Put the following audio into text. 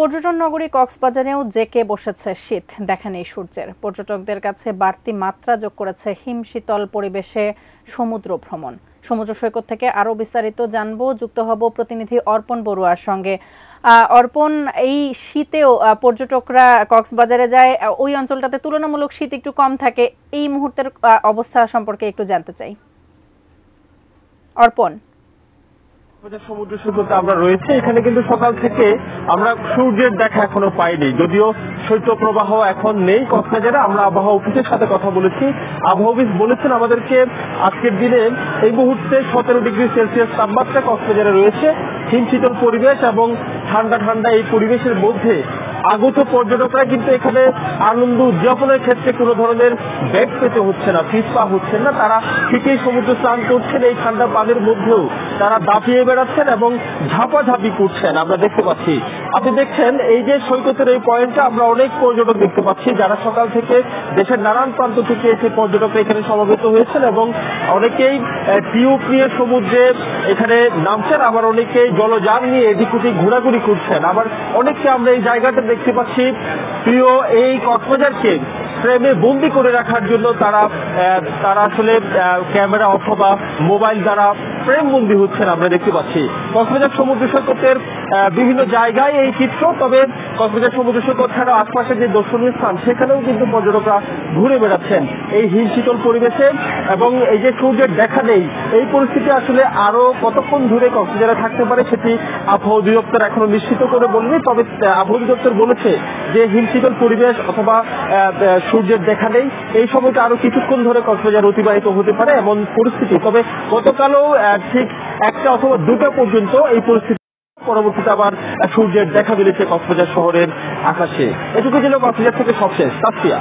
পর্যটন নগরী কক্সবাজারেও জেঁকে বসেছে শীত, দেখা নেই সূর্যের। পর্যটকদের কাছে বাড়তি মাত্রা যোগ করেছে হিমশীতল পরিবেশে সমুদ্র ভ্রমণ। সমুদ্র সৈকত থেকে আরও বিস্তারিত জানবো, যুক্ত হব প্রতিনিধি অর্পণ বড়ুয়ার সঙ্গে। অর্পণ, এই শীতেও পর্যটকরা কক্সবাজারে যায়, ওই অঞ্চলটাতে তুলনামূলক শীত একটু কম থাকে, এই মুহূর্তের অবস্থা সম্পর্কে একটু জানতে চাই। অর্পণ, সমুদ্র সৈকতে আমরা রয়েছে, এখানে কিন্তু সকাল থেকে আমরা সূর্যের দেখা এখনো পাইনি, যদিও শৈত্যপ্রবাহ এখন নেই কক্সবাজারে। আমরা আবহাওয়া অফিসের সাথে কথা বলেছি, আবহাওয়া অফিস বলেছেন আমাদেরকে আজকের দিনে এই মুহূর্তে 17 ডিগ্রি সেলসিয়াস তাপমাত্রা কক্সবাজারে রয়েছে। হিমশীতল পরিবেশ এবং ঠান্ডা ঠান্ডা এই পরিবেশের মধ্যে আগত পর্যটকরা কিন্তু এখানে আনন্দ উদযাপনের ক্ষেত্রে কোনো ধরনের ব্যাগ পেতে হচ্ছে না, পিছপা হচ্ছেন না। তারা ঠিকই সমুদ্র স্নান করছেন, এই ঠান্ডা পানির মধ্যেও তারা দাপিয়ে বেড়াচ্ছেন এবং ঝাপাঝাপি করছেন, আমরা দেখতে পাচ্ছি। আপনি দেখছেন এই যে সৈকতের এই পয়েন্টটা, আমরা অনেক পর্যটক দেখতে পাচ্ছি যারা সকাল থেকে দেশের নানান প্রান্ত থেকে এসে পর্যটকরা এখানে সমবেত হয়েছেন এবং অনেকেই টিউব নিয়ে সমুদ্রে এখানে নামছেন, আবার অনেকেই জলযান নিয়ে এদিক ওদিক ঘোরাঘুরি করছেন। আবার অনেককে আমরা এই জায়গাটা দেখতে পাচ্ছি প্রিয় এই কক্সবাজারকে ফ্রেমে বন্দি করে রাখার জন্য তারা আসলে ক্যামেরা অথবা মোবাইল দ্বারা ফ্রেম বন্দি হচ্ছেন, আমরা দেখতে পাচ্ছি। কক্সবাজার সমুদ্র সৈকতের বিভিন্ন জায়গায় এই চিত্র, তবে কক্সবাজার সমুদ্র সৈকত ছাড়া আশপাশের যে দর্শনীয় স্থান সেখানেও কিন্তু পর্যটকরা ঘুরে বেড়াচ্ছেন এই হিমশীতল পরিবেশে। এবং এই যে সূর্যের দেখা নেই, এই পরিস্থিতি আসলে আরো কতক্ষণ ধরে কক্সবাজারে থাকতে পারে সেটি আবহাওয়া অধিদপ্তর এখনো নিশ্চিত করে বলবে। তবে আবহাওয়া অধিদপ্তর বলেছে যে হিমশীতল পরিবেশ অথবা সূর্যের দেখা নেই, এই সময়টা আরো কিছুক্ষণ ধরে কক্সবাজার অতিবাহিত হতে পারে এমন পরিস্থিতি। তবে গতকালও ঠিক 1টা অথবা 2টা পর্যন্ত এই পরিস্থিতি, পরবর্তীতে আবার সূর্যের দেখা মিলেছে কক্সবাজার শহরের আকাশে। এটুকু ছিল কক্সবাজার থেকে সবশেষ। তাসফিয়া।